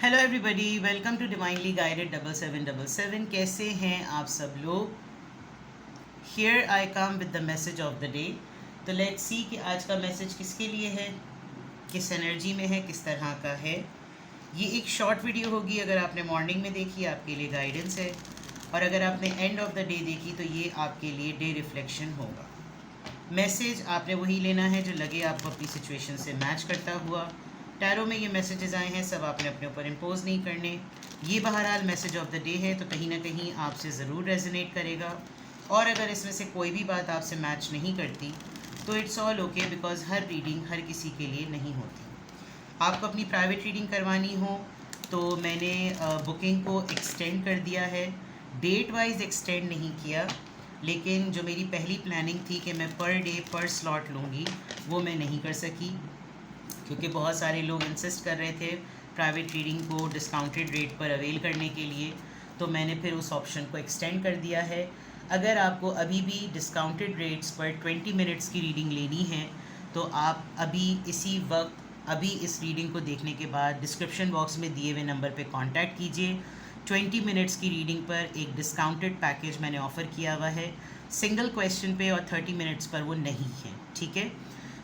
Hello everybody, welcome to divinely guided 7777। कैसे हैं आप सब लोग? Here I come with the message of the day. तो लेट्स सी कि आज का मैसेज किसके लिए है, किस एनर्जी में है, किस तरह का है। ये एक शॉर्ट वीडियो होगी। अगर आपने मॉर्निंग में देखी आपके लिए गाइडेंस है, और अगर आपने एंड ऑफ द डे देखी तो ये आपके लिए डे रिफ्लेक्शन होगा। मैसेज आपने वही लेना है जो लगे आपको अपनी सिचुएशन से मैच करता हुआ। टैरो में ये मैसेजेस आए हैं, सब आपने अपने ऊपर इम्पोज नहीं करने। ये बहरहाल मैसेज ऑफ द डे है, तो कहीं ना कहीं आपसे ज़रूर रेजोनेट करेगा। और अगर इसमें से कोई भी बात आपसे मैच नहीं करती तो इट्स ऑल ओके, बिकॉज हर रीडिंग हर किसी के लिए नहीं होती। आपको अपनी प्राइवेट रीडिंग करवानी हो तो मैंने बुकिंग को एक्सटेंड कर दिया है। डेट वाइज एक्सटेंड नहीं किया, लेकिन जो मेरी पहली प्लानिंग थी कि मैं पर डे पर स्लॉट लूँगी, वो मैं नहीं कर सकी, क्योंकि बहुत सारे लोग इंसिस्ट कर रहे थे प्राइवेट रीडिंग को डिस्काउंटेड रेट पर अवेल करने के लिए। तो मैंने फिर उस ऑप्शन को एक्सटेंड कर दिया है। अगर आपको अभी भी डिस्काउंटेड रेट्स पर 20 मिनट्स की रीडिंग लेनी है तो आप अभी इसी वक्त अभी इस रीडिंग को देखने के बाद डिस्क्रिप्शन बॉक्स में दिए हुए नंबर पे कांटेक्ट कीजिए। 20 मिनट्स की रीडिंग पर एक डिस्काउंटेड पैकेज मैंने ऑफ़र किया हुआ है, सिंगल क्वेश्चन पे, और 30 मिनट्स पर वो नहीं है। ठीक है,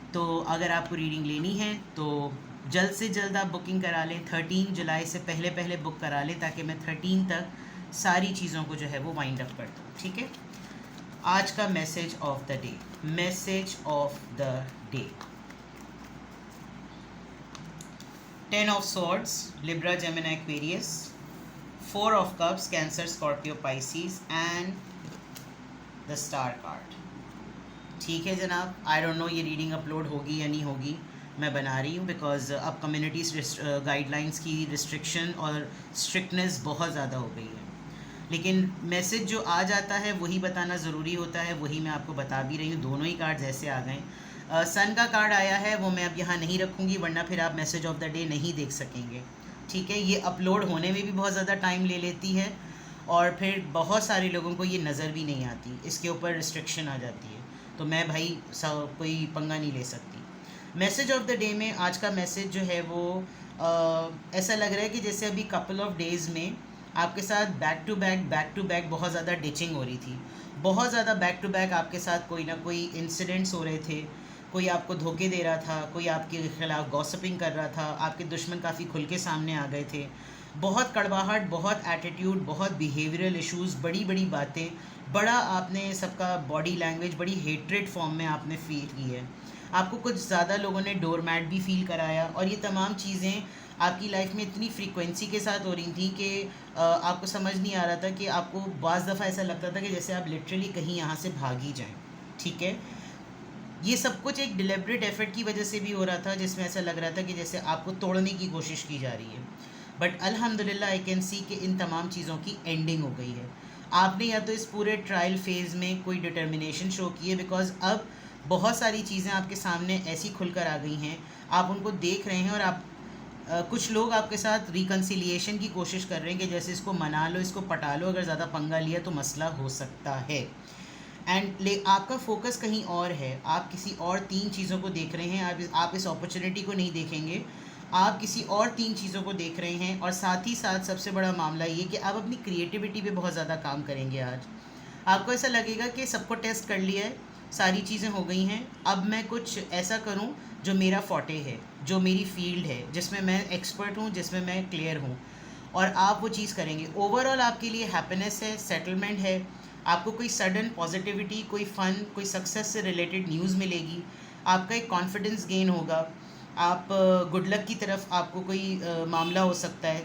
तो अगर आपको रीडिंग लेनी है तो जल्द से जल्द आप बुकिंग करा लें। 13 जुलाई से पहले पहले बुक करा लें, ताकि मैं 13 तक सारी चीज़ों को जो है वो वाइंड अप कर दूँ। ठीक है, आज का message of the day. Message of the day: 10 of swords, Libra, Gemini, Aquarius; 4 of cups, cancer, Scorpio, Pisces; and the star card. ठीक है जनाब, आई डोंट नो ये रीडिंग अपलोड होगी या नहीं होगी। मैं बना रही हूँ बिकॉज अब कम्युनिटीज़ गाइडलाइंस की रिस्ट्रिक्शन और स्ट्रिक्टनेस बहुत ज़्यादा हो गई है। लेकिन मैसेज जो आ जाता है वही बताना ज़रूरी होता है, वही मैं आपको बता भी रही हूँ। दोनों ही कार्ड्स ऐसे आ गए। सन का कार्ड आया है, वो मैं अब यहाँ नहीं रखूँगी, वरना फिर आप मैसेज ऑफ द डे नहीं देख सकेंगे। ठीक है, ये अपलोड होने में भी बहुत ज़्यादा टाइम ले लेती है, और फिर बहुत सारे लोगों को ये नज़र भी नहीं आती, इसके ऊपर रिस्ट्रिक्शन आ जाती है। तो मैं भाई कोई पंगा नहीं ले सकती। मैसेज ऑफ द डे में आज का मैसेज जो है वो ऐसा लग रहा है कि जैसे अभी कपल ऑफ डेज़ में आपके साथ बैक टू बैक बहुत ज़्यादा डिचिंग हो रही थी। बहुत ज़्यादा बैक टू बैक आपके साथ कोई ना कोई इंसिडेंट्स हो रहे थे। कोई आपको धोखे दे रहा था, कोई आपके खिलाफ गॉसिपिंग कर रहा था, आपके दुश्मन काफ़ी खुल के सामने आ गए थे। बहुत कड़वाहट, बहुत एटीट्यूड, बहुत बिहेवियरल इश्यूज़, बड़ी बड़ी बातें, बड़ा आपने सबका बॉडी लैंग्वेज बड़ी हेट्रेड फॉर्म में आपने फील की है। आपको कुछ ज़्यादा लोगों ने डोरमैट भी फील कराया, और ये तमाम चीज़ें आपकी लाइफ में इतनी फ्रीक्वेंसी के साथ हो रही थी कि आपको समझ नहीं आ रहा था कि आपको बाज़ दफ़ा ऐसा लगता था कि जैसे आप लिटरली कहीं यहाँ से भाग ही जाएँ। ठीक है, ये सब कुछ एक डिलिबरेट एफर्ट की वजह से भी हो रहा था, जिसमें ऐसा लग रहा था कि जैसे आपको तोड़ने की कोशिश की जा रही है। बट अल्हम्दुलिल्लाह आई कैन सी कि इन तमाम चीज़ों की एंडिंग हो गई है। आपने या तो इस पूरे ट्रायल फेज़ में कोई डिटर्मिनेशन शो की है, बिकॉज अब बहुत सारी चीज़ें आपके सामने ऐसी खुलकर आ गई हैं, आप उनको देख रहे हैं, और आप कुछ लोग आपके साथ रिकन्सिलिएशन की कोशिश कर रहे हैं कि जैसे इसको मना लो, इसको पटा लो, अगर ज़्यादा पंगा लिया तो मसला हो सकता है। एंड आपका फोकस कहीं और है, आप किसी और 3 चीज़ों को देख रहे हैं। आप इस अपॉर्चुनिटी को नहीं देखेंगे, आप किसी और 3 चीज़ों को देख रहे हैं। और साथ ही साथ सबसे बड़ा मामला ये कि आप अपनी क्रिएटिविटी पे बहुत ज़्यादा काम करेंगे आज। आपको ऐसा लगेगा कि सबको टेस्ट कर लिया है, सारी चीज़ें हो गई हैं, अब मैं कुछ ऐसा करूं जो मेरा फॉटे है, जो मेरी फील्ड है, जिसमें मैं एक्सपर्ट हूं, जिसमें मैं क्लियर हूं, और आप वो चीज़ करेंगे। ओवरऑल आपके लिए हैप्पीनेस है, सेटलमेंट है। आपको कोई सडन पॉजिटिविटी, कोई फ़न, कोई सक्सेस से रिलेटेड न्यूज़ मिलेगी। आपका एक कॉन्फिडेंस गेन होगा। आप गुड लक की तरफ आपको कोई मामला हो सकता है।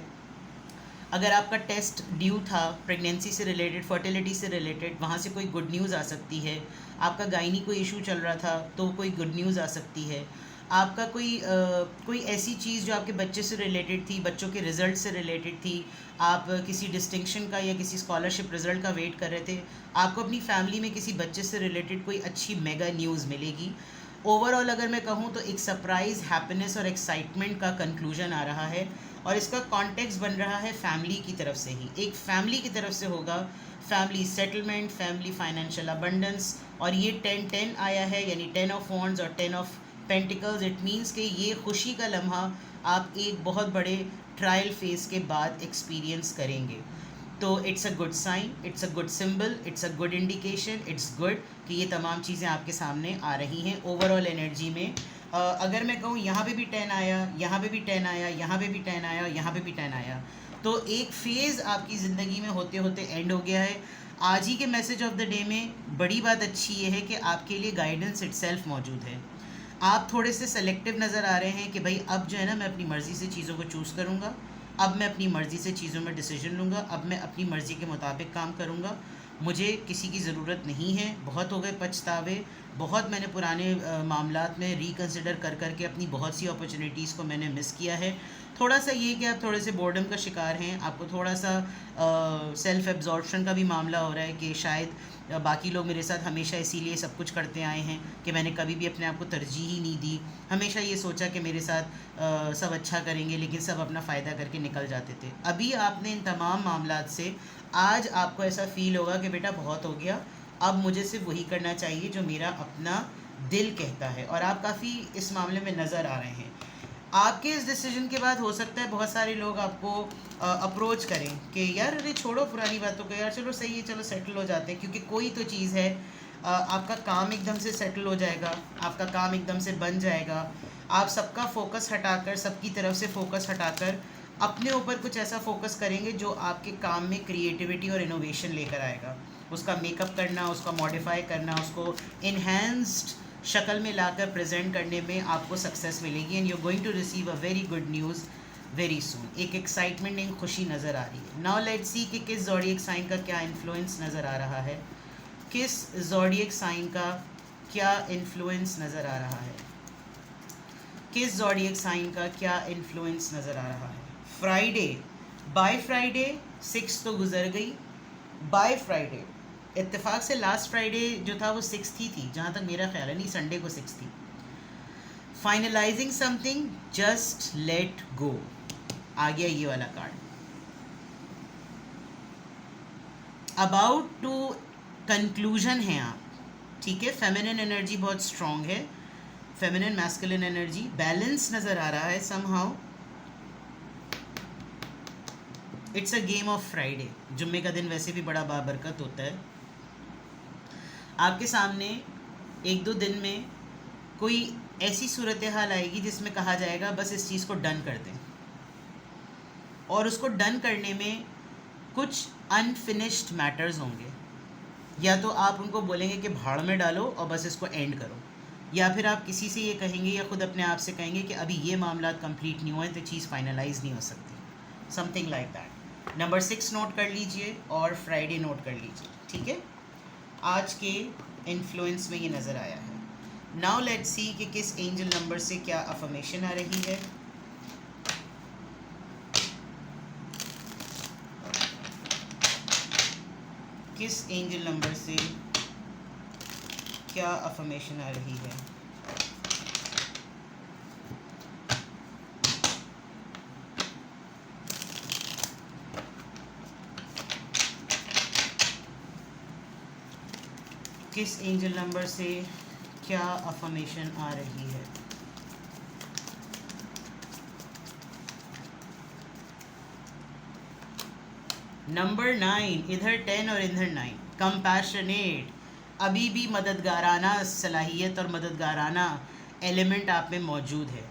अगर आपका टेस्ट ड्यू था प्रेगनेंसी से रिलेटेड, फर्टिलिटी से रिलेटेड, वहाँ से कोई गुड न्यूज़ आ सकती है। आपका गायनी कोई इशू चल रहा था तो कोई गुड न्यूज़ आ सकती है। आपका कोई ऐसी चीज़ जो आपके बच्चे से रिलेटेड थी, बच्चों के रिज़ल्ट से रिलेटेड थी, आप किसी डिस्टिंक्शन का या किसी स्कॉलरशिप रिज़ल्ट का वेट कर रहे थे, आपको अपनी फैमिली में किसी बच्चे से रिलेटेड कोई अच्छी मेगा न्यूज़ मिलेगी। ओवरऑल अगर मैं कहूँ तो एक सरप्राइज़, हैप्पीनेस और एक्साइटमेंट का कंक्लूजन आ रहा है, और इसका कॉन्टेक्स्ट बन रहा है फैमिली की तरफ से ही। एक फैमिली की तरफ से होगा, family settlement, family financial abundance. और ये 10-10 आया है, यानी 10 ऑफ वॉन्ड्स और 10 ऑफ पेंटिकल्स। इट मीन्स कि ये खुशी का लम्हा आप एक बहुत बड़े ट्रायल फेज के बाद एक्सपीरियंस करेंगे। तो it's a good sign, it's a good symbol, it's a good indication, it's good कि ये तमाम चीज़ें आपके सामने आ रही हैं। ओवरऑल एनर्जी में अगर मैं कहूँ यहाँ पे भी 10 आया, यहाँ पे भी 10 आया, यहाँ पे भी 10 आया, यहाँ पे भी 10 आया, तो एक फ़ेज़ आपकी ज़िंदगी में होते होते एंड हो गया है। आज ही के मैसेज ऑफ द डे में बड़ी बात अच्छी ये है कि आपके लिए गाइडेंस इटसेल्फ मौजूद है। आप थोड़े से सेलेक्टिव नज़र आ रहे हैं कि भाई अब जो है ना, मैं अपनी मर्ज़ी से चीज़ों को चूज़ करूँगा, अब मैं अपनी मर्ज़ी से चीज़ों में डिसीजन लूँगा, अब मैं अपनी मर्ज़ी के मुताबिक काम करूँगा, मुझे किसी की ज़रूरत नहीं है। बहुत हो गए पछतावे, बहुत मैंने पुराने मामलात में रिकन्सिडर कर कर के अपनी बहुत सी अपॉर्चुनिटीज़ को मैंने मिस किया है। थोड़ा सा ये कि आप थोड़े से बोर्डम का शिकार हैं, आपको थोड़ा सा सेल्फ एब्जॉर्प्शन का भी मामला हो रहा है कि शायद बाकी लोग मेरे साथ हमेशा इसीलिए सब कुछ करते आए हैं कि मैंने कभी भी अपने आप को तरजीह ही नहीं दी। हमेशा ये सोचा कि मेरे साथ सब अच्छा करेंगे, लेकिन सब अपना फ़ायदा करके निकल जाते थे। अभी आपने इन तमाम मामलात से आज आपको ऐसा फ़ील होगा कि बेटा बहुत हो गया, अब मुझे सिर्फ वही करना चाहिए जो मेरा अपना दिल कहता है, और आप काफ़ी इस मामले में नज़र आ रहे हैं। आपके इस डिसीजन के बाद हो सकता है बहुत सारे लोग आपको अप्रोच करें कि यार अरे छोड़ो पुरानी बातों को, यार चलो सही है, चलो सेटल हो जाते हैं, क्योंकि कोई तो चीज़ है, आपका काम एकदम से सेटल हो जाएगा, आपका काम एकदम से बन जाएगा। आप सबका फोकस हटाकर, सबकी तरफ से फोकस हटाकर अपने ऊपर कुछ ऐसा फोकस करेंगे जो आपके काम में क्रिएटिविटी और इनोवेशन लेकर आएगा। उसका मेकअप करना, उसका मॉडिफाई करना, उसको इन्हेंस्ड शक्ल में लाकर प्रेजेंट करने में आपको सक्सेस मिलेगी, and you are going to receive a very good news very soon. एक एक्साइटमेंट, एक खुशी नज़र आ रही है। नाउ लेट्स सी कि किस ज़ोडिएक साइन का क्या इन्फ्लुएंस नज़र आ रहा है, किस ज़ोडिएक साइन का क्या इन्फ्लुएंस नज़र आ रहा है, किस ज़ोडिएक साइन का क्या इन्फ्लुएंस नज़र आ रहा है। फ्राइडे, बाय फ्राइडे 6 तो गुजर गई, बाय फ्राइडे इत्तेफाक से लास्ट फ्राइडे जो था वो 6 ही थी, जहाँ तक मेरा ख्याल है, नहीं संडे को 6 थी। Finalizing something, just let go, आ गया ये वाला कार्ड। अबाउट टू कंक्लूजन है आप, ठीक है। फेमिनिन एनर्जी बहुत स्ट्रांग है, फेमिनिन मैस्कुलिन एनर्जी, बैलेंस नज़र आ रहा है somehow. It's a game of Friday, जुम्मे का दिन वैसे भी बड़ा बाबरकत होता है। आपके सामने एक दो दिन में कोई ऐसी सूरत हाल आएगी जिसमें कहा जाएगा बस इस चीज़ को डन कर दें, और उसको डन करने में कुछ अनफिनिश्ड मैटर्स होंगे। या तो आप उनको बोलेंगे कि भाड़ में डालो और बस इसको एंड करो, या फिर आप किसी से ये कहेंगे या ख़ुद अपने आप से कहेंगे कि अभी ये मामला कंप्लीट नहीं हुआ है तो चीज़ फाइनलाइज नहीं हो सकती, something like that. Number 6 note कर लीजिए और फ्राइडे नोट कर लीजिए, ठीक है। आज के इन्फ्लुएंस में ये नज़र आया है। नाउ लेट्स सी कि किस एंजल नंबर से क्या अफर्मेशन आ रही है। किस एंजल नंबर से क्या अफर्मेशन आ रही है। किस एंजल नंबर से क्या अफर्मेशन आ रही है। नंबर 9, इधर 10 और इधर 9, कंपैशनेट, अभी भी मददगाराना सलाहियत और मददगाराना एलिमेंट आप में मौजूद है।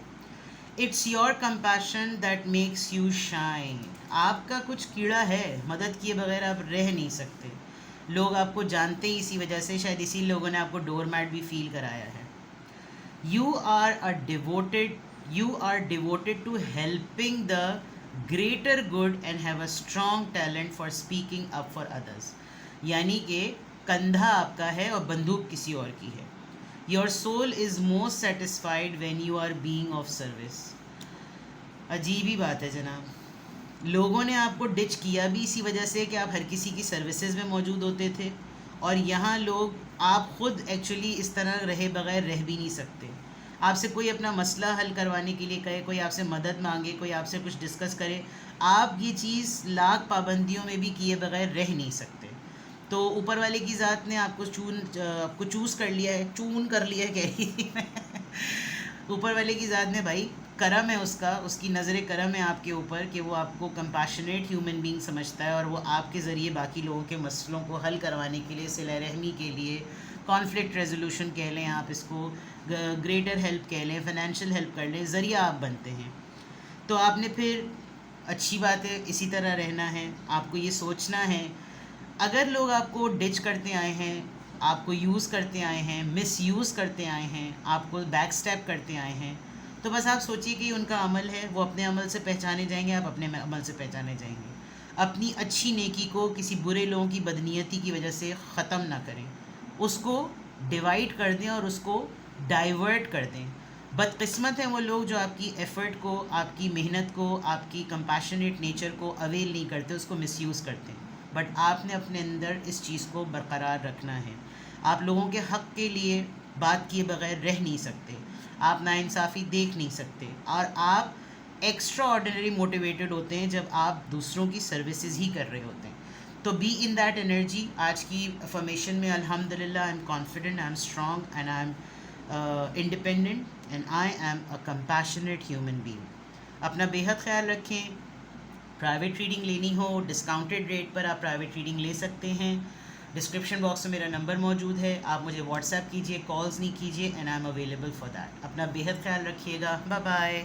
It's your compassion that makes you shine. आपका कुछ कीड़ा है, मदद किए बगैर आप रह नहीं सकते। लोग आपको जानते ही इसी वजह से, शायद इसी लोगों ने आपको डोरमैट भी फील कराया है। You are devoted to helping the greater good and have a strong talent for speaking up for others. यानी कि कंधा आपका है और बंदूक किसी और की है। Your soul is most satisfied when you are being of service. अजीब ही बात है जनाब, लोगों ने आपको डिच किया भी इसी वजह से कि आप हर किसी की सर्विसेज में मौजूद होते थे, और यहाँ लोग, आप ख़ुद एक्चुअली इस तरह रहे बगैर रह भी नहीं सकते। आपसे कोई अपना मसला हल करवाने के लिए कहे, कोई आपसे मदद मांगे, कोई आपसे कुछ डिस्कस करे, आप ये चीज़ लाख पाबंदियों में भी किए बगैर रह नहीं सकते। तो ऊपर वाले की ज़ात ने आपको चूज़ कर लिया है, चून कर लिया है कह रही ऊपर वाले की ज़ात ने भाई करम है उसका, उसकी नज़र करम है आपके ऊपर कि वो आपको कंपैशनेट ह्यूमन बीइंग समझता है और वो आपके ज़रिए बाकी लोगों के मसलों को हल करवाने के लिए, सिला रहमी के लिए, कॉन्फ्लिक्ट रेजोल्यूशन कह लें आप इसको, ग्रेटर हेल्प कह लें, फाइनेंशियल हेल्प कर लें, ज़रिया आप बनते हैं। तो आपने फिर अच्छी बात है, इसी तरह रहना है। आपको ये सोचना है अगर लोग आपको डिच करते आए हैं, आपको यूज़ करते आए हैं, मिसयूज़ करते आए हैं, आपको बैक स्टेप करते आए हैं, तो बस आप सोचिए कि उनका अमल है, वो अपने अमल से पहचाने जाएंगे, आप अपने अमल से पहचाने जाएंगे। अपनी अच्छी नेकी को किसी बुरे लोगों की बदनीयती की वजह से ख़त्म ना करें, उसको डिवाइड कर दें और उसको डाइवर्ट कर दें। बदकिस्मत हैं वो लोग जो आपकी एफ़र्ट को, आपकी मेहनत को, आपकी कंपैशनेट नेचर को अवेल नहीं करते, उसको मिसयूज़ करते हैं। बट आपने अपने अंदर इस चीज़ को बरकरार रखना है। आप लोगों के हक़ के लिए बात किए बगैर रह नहीं सकते, आप नाइंसाफ़ी देख नहीं सकते, और आप एक्स्ट्रा ऑर्डिनरी मोटिवेटेड होते हैं जब आप दूसरों की सर्विसेज ही कर रहे होते हैं। तो बी इन दैट एनर्जी। आज की फॉर्मेशन में अल्हम्दुलिल्लाह I am confident, I am strong and I am independent and I am a compassionate human being. अपना बेहद ख्याल रखें। प्राइवेट रीडिंग लेनी हो डिस्काउंटेड रेट पर आप प्राइवेट रीडिंग ले सकते हैं। डिस्क्रिप्शन बॉक्स में मेरा नंबर मौजूद है, आप मुझे व्हाट्सएप कीजिए, कॉल्स नहीं कीजिए, and I am available for that. अपना बेहद ख्याल रखिएगा। Bye bye.